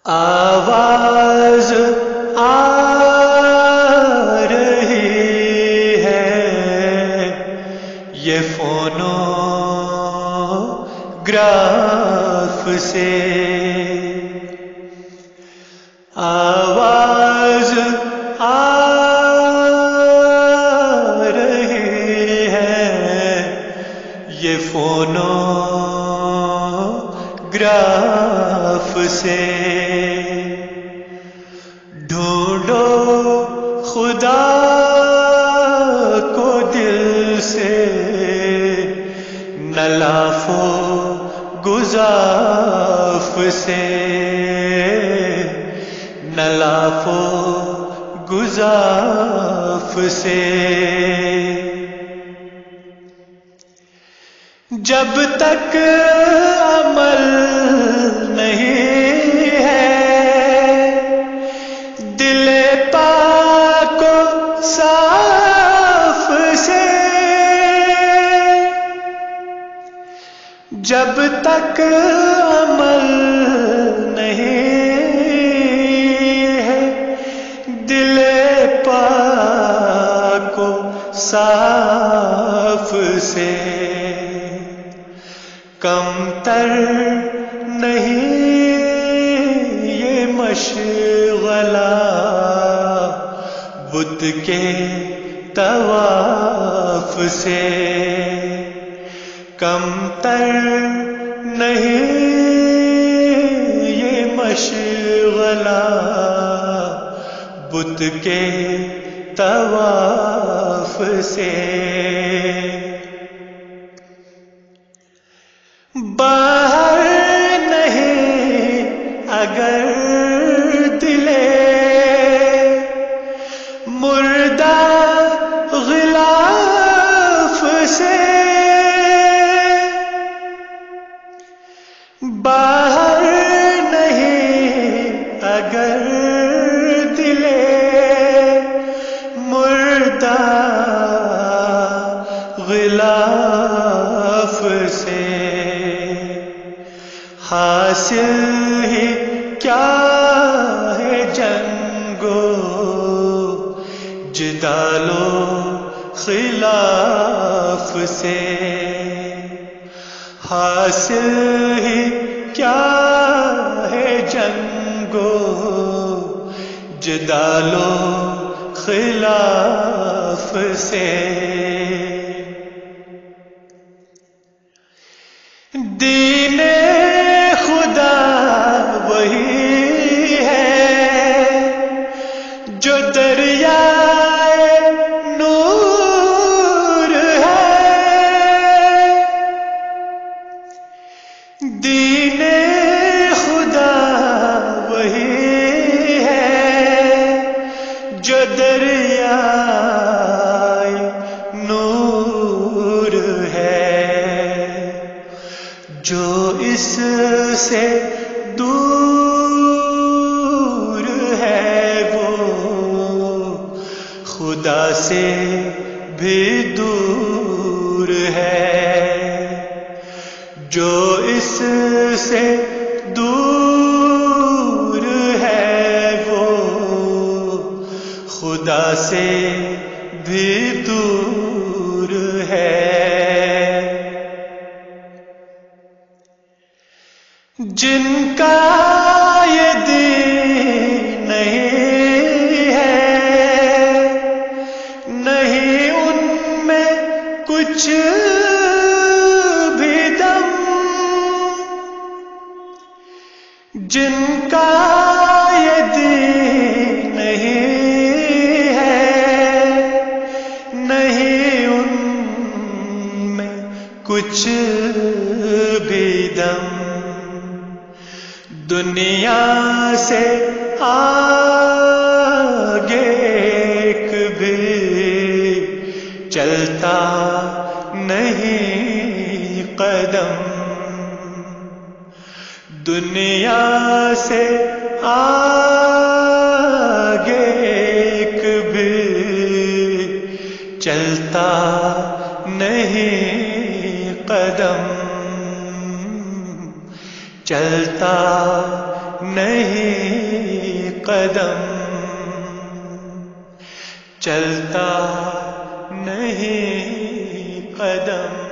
آواز آ رہی ہے یہ فونوگراف سے، آواز آ رہی ہے یہ فونوگراف سے۔ ڈھونڈو خدا کو دل سے، نہ لاف و گزاف سے، نہ لاف و گزاف سے۔ جب تک عمل نہیں ہے دل پاک و صاف سے، جب تک عمل نہیں ہے دل پاک و صاف سے، کم تر نہیں یہ مشغلہ بت کے طواف سے، کم تر نہیں یہ مشغلہ بت کے طواف سے۔ باہر نہیں اگر دل مردہ غلاف سے، باہر نہیں اگر دل مردہ غلاف سے، حاصل ہی کیا ہے جنگ و جدال و خلاف سے، حاصل ہی کیا ہے جنگ و جدال و خلاف سے۔ دین خدا وہی ہے جو دریائے نور ہے، دین خدا وہی ہے جو دریائے نور ہے، جو اس سے دور ہے وہ خدا سے بھی دور ہے، جو اس سے دور ہے وہ خدا سے بھی دور ہے۔ جن کا یہ دین نہیں ہے نہیں ان میں کچھ بھی دم، جن کا یہ دین نہیں ہے نہیں ان میں کچھ بھی دم، دنیا سے آگے ایک بھی چلتا نہیں قدم، دنیا سے آگے ایک بھی چلتا نہیں قدم، چلتا نہیں قدم، چلتا نہیں قدم۔